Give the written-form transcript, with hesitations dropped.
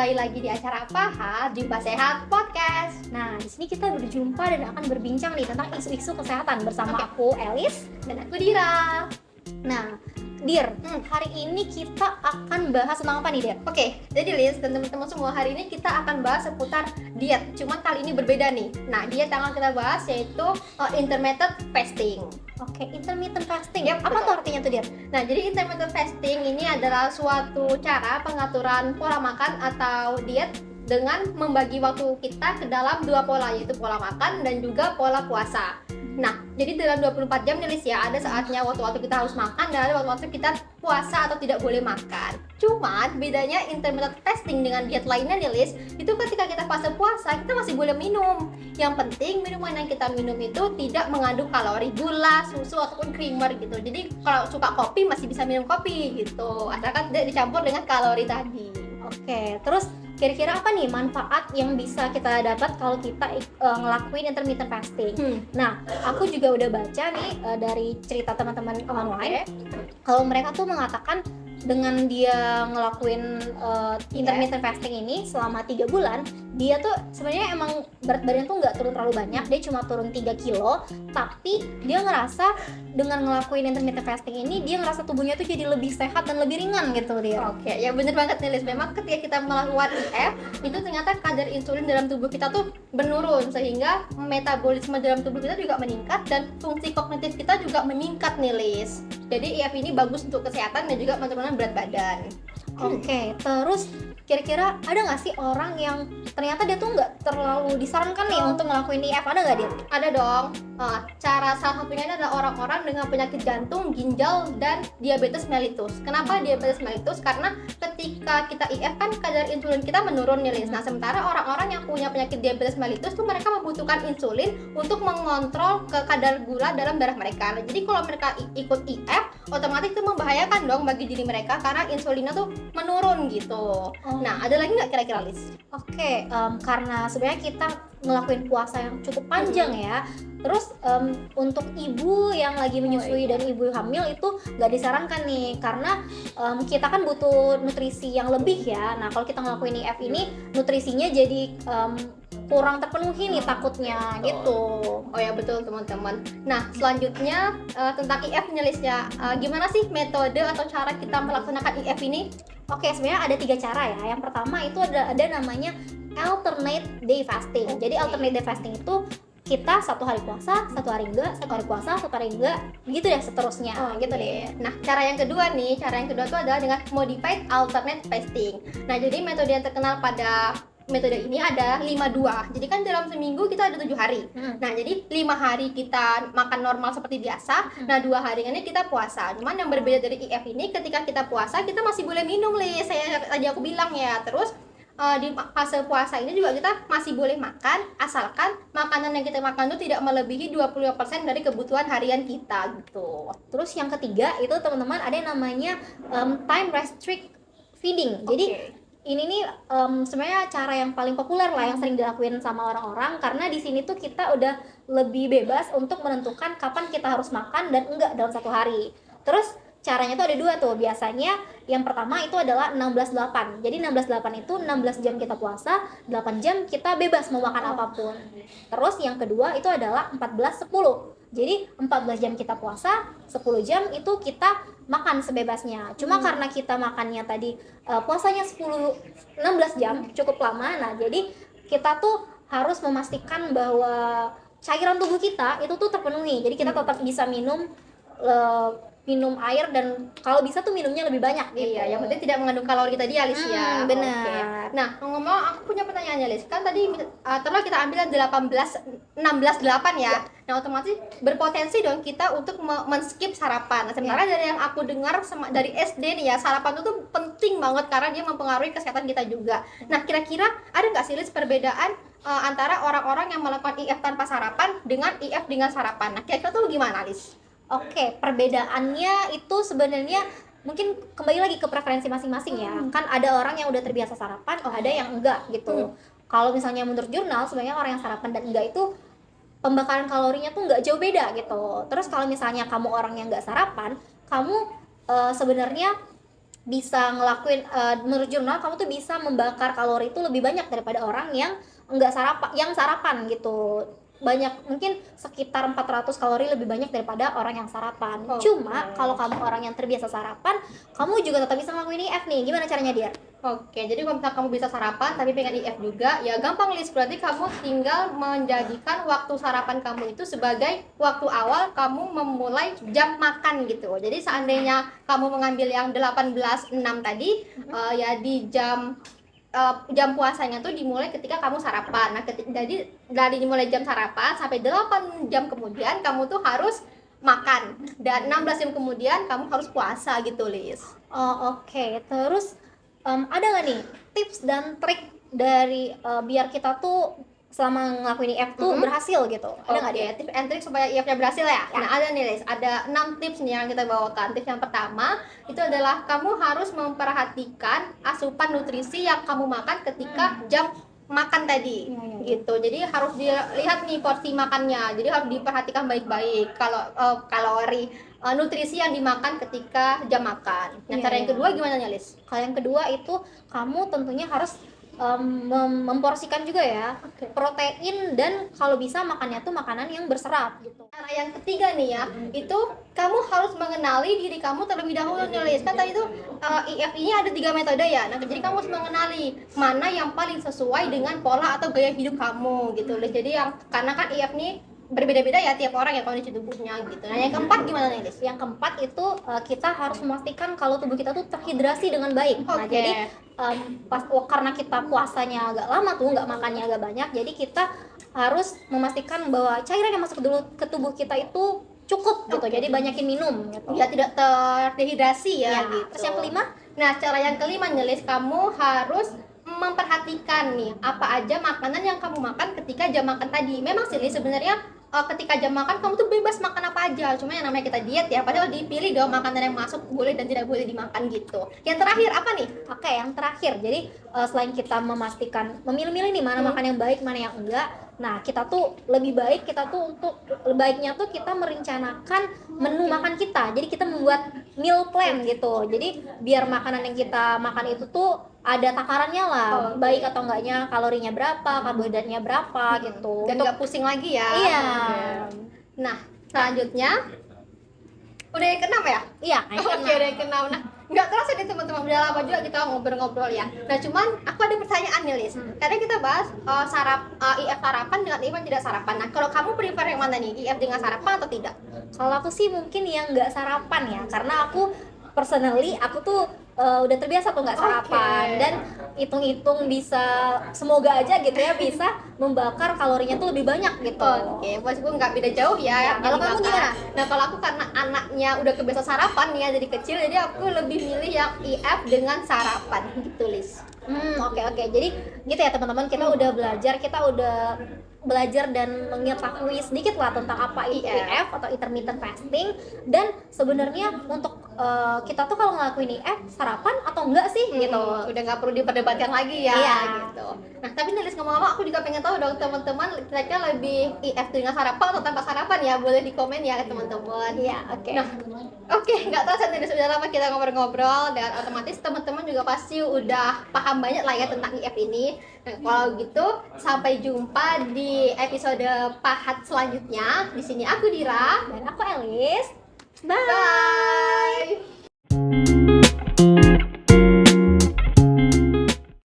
kembali lagi di acara Paha Jumpa Sehat Podcast. Nah, di sini kita berjumpa dan akan berbincang nih tentang isu-isu kesehatan bersama aku Elis Dan aku Dira. Nah, Dir, hari ini kita akan bahas tentang apa nih, Dir? Oke, jadi Liz dan teman-teman semua, hari ini kita akan bahas seputar diet. Cuman kali ini berbeda nih. Nah, diet yang akan kita bahas yaitu intermittent fasting. Oke, intermittent fasting. Yap, Apa betul. tuh artinya tuh, Dir? Nah, jadi intermittent fasting ini adalah suatu cara pengaturan pola makan atau diet dengan membagi waktu kita ke dalam dua pola, yaitu pola makan dan juga pola puasa. Nah, jadi dalam 24 jam nih Lis ya, ada saatnya waktu-waktu kita harus makan dan ada waktu-waktu kita puasa atau tidak boleh makan. Cuman bedanya intermittent fasting dengan diet lainnya nih Lis, itu ketika kita fase puasa kita masih boleh minum. Yang penting minuman yang kita minum itu tidak mengandung kalori, gula, susu ataupun creamer gitu. Jadi kalau suka kopi masih bisa minum kopi gitu, asalkan tidak dicampur dengan kalori tadi. Oke, terus kira-kira apa nih manfaat yang bisa kita dapat kalau kita ngelakuin intermittent fasting? Nah, aku juga udah baca nih dari cerita teman-teman online, kalau mereka tuh mengatakan dengan dia ngelakuin intermittent fasting ini selama 3 bulan, dia tuh sebenarnya emang berat badan tuh nggak turun terlalu banyak, dia cuma turun 3 kilo, tapi dia ngerasa dengan ngelakuin intermittent fasting ini dia ngerasa tubuhnya tuh jadi lebih sehat dan lebih ringan gitu dia. Oke, ya bener banget nih Liz. Memang ketika kita melakukan IF, itu ternyata kadar insulin dalam tubuh kita tuh menurun, sehingga metabolisme dalam tubuh kita juga meningkat dan fungsi kognitif kita juga meningkat nih Liz. Jadi IF ini bagus untuk kesehatan dan juga menurunkan berat badan. Oke, terus kira-kira ada nggak sih orang yang ternyata dia tuh nggak terlalu disarankan nih untuk ngelakuin IF, ada nggak dia? Ada dong. Cara salah satunya ini adalah orang-orang dengan penyakit jantung, ginjal, dan diabetes mellitus. Kenapa diabetes mellitus? Karena ketika kita IF kan kadar insulin kita menurun nih Liz. Nah, sementara orang-orang yang punya penyakit diabetes mellitus tuh mereka membutuhkan insulin untuk mengontrol ke kadar gula dalam darah mereka. Nah, jadi kalau mereka ikut IF, otomatis itu membahayakan dong bagi diri mereka karena insulinnya tuh menurun gitu. Nah, ada lagi nggak kira-kira Liz? Oke, karena sebenarnya kita ngelakuin puasa yang cukup panjang ya. Terus untuk ibu yang lagi menyusui dan ibu hamil itu nggak disarankan nih, karena kita kan butuh nutrisi yang lebih ya. Nah, kalau kita ngelakuin IF ini nutrisinya jadi kurang terpenuhi nih takutnya gitu. Oh ya, betul teman-teman. Nah, selanjutnya tentang IF nih Liz ya. Gimana sih metode atau cara kita melaksanakan IF ini? Oke, sebenarnya ada 3 cara ya. Yang pertama itu ada namanya alternate day fasting. Jadi alternate day fasting itu kita 1 hari puasa, 1 hari enggak, 1 hari puasa, 1 hari enggak, gitu deh seterusnya. Gitu deh. Nah, cara yang kedua itu adalah dengan modified alternate fasting. Nah, jadi metode yang terkenal pada metode ini ada 5-2. Jadi kan dalam seminggu kita ada 7 hari. Nah, jadi 5 hari kita makan normal seperti biasa. Nah, 2 hari ini kita puasa. Cuman yang berbeda dari IF ini, ketika kita puasa kita masih boleh minum Liz. Tadi aku bilang ya. Terus di fase puasa ini juga kita masih boleh makan, asalkan makanan yang kita makan itu tidak melebihi 25% dari kebutuhan harian kita gitu. Terus yang ketiga itu teman-teman ada yang namanya time restrict feeding. Jadi ini nih sebenarnya cara yang paling populer lah yang sering dilakuin sama orang-orang, karena di sini tuh kita udah lebih bebas untuk menentukan kapan kita harus makan dan enggak dalam 1 hari. Terus caranya tuh ada 2 tuh. Biasanya yang pertama itu adalah 16-8. Jadi 16-8 itu 16 jam kita puasa, 8 jam kita bebas mau makan apapun. Terus yang kedua itu adalah 14-10. Jadi 14 jam kita puasa, 10 jam itu kita makan sebebasnya. Cuma karena kita makannya tadi puasanya 16 jam cukup lama. Nah, jadi kita tuh harus memastikan bahwa cairan tubuh kita itu tuh terpenuhi. Jadi kita tetap bisa minum air dan kalau bisa tuh minumnya lebih banyak gitu. Iya, yang penting tidak mengandung kalori tadi ya Liz ya. Benar. Oke. Nah, ngomong aku punya pertanyaannya Liz. Kan tadi terus kita ambil 16-8 ya. Nah, otomatis berpotensi dong kita untuk men-skip sarapan. Nah, sementara dari yang aku dengar dari SD nih ya, sarapan itu tuh penting banget karena dia mempengaruhi kesehatan kita juga. Nah, kira-kira ada nggak sih Liz perbedaan antara orang-orang yang melakukan IF tanpa sarapan dengan IF dengan sarapan? Nah, kira-kira tuh gimana Liz? Oke, perbedaannya itu sebenarnya mungkin kembali lagi ke preferensi masing-masing ya. Kan ada orang yang udah terbiasa sarapan, ada yang enggak gitu. Kalau misalnya menurut jurnal, sebenarnya orang yang sarapan dan enggak itu pembakaran kalorinya tuh enggak jauh beda gitu. Terus kalau misalnya kamu orang yang enggak sarapan, kamu sebenarnya bisa ngelakuin menurut jurnal kamu tuh bisa membakar kalori itu lebih banyak daripada orang yang enggak sarapan, yang sarapan gitu. Banyak, mungkin sekitar 400 kalori lebih banyak daripada orang yang sarapan. Cuma kalau kamu orang yang terbiasa sarapan, kamu juga tetap bisa ngelakuin IF nih. Gimana caranya dia? Oke, jadi kalau misalnya kamu bisa sarapan tapi pengen IF juga, ya gampang Lis. Berarti kamu tinggal menjadikan waktu sarapan kamu itu sebagai waktu awal kamu memulai jam makan gitu. Jadi seandainya kamu mengambil yang 18.6 tadi, ya di jam puasanya tuh dimulai ketika kamu sarapan. Nah, jadi dari dimulai jam sarapan sampai 8 jam kemudian kamu tuh harus makan, dan 16 jam kemudian kamu harus puasa gitu, Lis. Oh, oke. Terus ada nggak nih tips dan trik dari biar kita tuh selama ngelakuin IF tuh berhasil gitu? Ada nggak dia? Tips and trick supaya IF-nya berhasil ya? Nah, ada nih, Lis. Ada 6 tips nih yang kita bawakan. Tips yang pertama itu adalah kamu harus memperhatikan asupan nutrisi yang kamu makan ketika jam makan tadi, gitu. Jadi harus dilihat nih porsi makannya. Jadi harus diperhatikan baik-baik kalau kalori nutrisi yang dimakan ketika jam makan. Nah, cara yang kedua gimana nih, Lis? Kalau yang kedua itu kamu tentunya harus memporsikan juga ya protein, dan kalau bisa makannya tuh makanan yang berserat gitu. Cara yang ketiga nih ya, itu kamu harus mengenali diri kamu terlebih dahulu nih, Lis. Kan tadi itu IF ini ada 3 metode ya. Nah, jadi kamu harus mengenali mana yang paling sesuai dengan pola atau gaya hidup kamu gitu, Lis. Jadi karena kan IF ini berbeda-beda ya tiap orang ya kondisi tubuhnya gitu. Nah, yang keempat gimana nih, Lis? Yang keempat itu kita harus memastikan kalau tubuh kita tuh terhidrasi dengan baik. Nah, jadi karena kita puasanya agak lama tuh, nggak makannya agak banyak, jadi kita harus memastikan bahwa cairan yang masuk ke tubuh kita itu cukup gitu. Jadi banyakin minum gitu. Ya, tidak terdehidrasi ya, gitu. Terus yang kelima? Nah, cara yang kelima nih, Lis, kamu harus memperhatikan nih apa aja makanan yang kamu makan ketika jam makan tadi. Memang sih, Lis, sebenarnya ketika jam makan kamu tuh bebas makan apa aja, cuma yang namanya kita diet ya, padahal dipilih dong makanan yang masuk boleh dan tidak boleh dimakan gitu. Yang terakhir apa nih? Oke, yang terakhir, jadi selain kita memastikan memilih-milih nih mana makan yang baik, mana yang enggak, nah kita tuh lebih baik, kita tuh untuk baiknya tuh kita merencanakan menu makan kita. Jadi kita membuat meal plan gitu, jadi biar makanan yang kita makan itu tuh ada takarannya lah, baik atau enggaknya, kalorinya berapa, karbohidratnya berapa gitu. Dan nggak pusing lagi ya. Iya. Nah, selanjutnya udah yang keenam ya? Iya, Oke, udah yang keenam. Nah, nggak terasa nih teman-teman, udah lama juga kita ngobrol-ngobrol ya. Nah, cuman aku ada pertanyaan nih, Lis. Karena kita bahas IF sarapan dengan IF yang tidak sarapan. Nah, kalau kamu prefer yang mana nih? IF dengan sarapan atau tidak? Kalau aku sih mungkin yang nggak sarapan ya, karena aku personally aku tuh udah terbiasa tuh nggak sarapan, dan hitung-hitung bisa, semoga aja gitu ya, bisa membakar kalorinya tuh lebih banyak gitu. Oke, bos gue nggak beda jauh ya. Kalau kamu gimana? Nah, kalau aku karena anaknya udah kebiasa sarapan ya dari kecil, jadi aku lebih milih yang IF dengan sarapan gitu, Lis. Oke. Jadi gitu ya teman-teman, kita udah belajar dan mengetahui sedikit lah tentang apa itu IF atau intermittent fasting, dan sebenarnya untuk kita tuh kalau ngelakuin IF sarapan atau enggak sih gitu. Udah nggak perlu diperdebatkan lagi ya. Iya. Gitu. Nah, tapi nih, Lis, ngomong-ngomong aku juga pengen tahu dong teman-teman, kira-kira lebih IF dengan sarapan atau tanpa sarapan ya? Boleh di komen ya teman-teman. Iya, oke. Nah, oke, nggak terasa nih, sudah lama kita ngobrol-ngobrol, dan otomatis teman-teman juga pasti udah paham banyak lah ya tentang IF ini. Nah, kalau gitu sampai jumpa di episode pahat selanjutnya. Di sini aku Dira Dan aku Elis. Bye.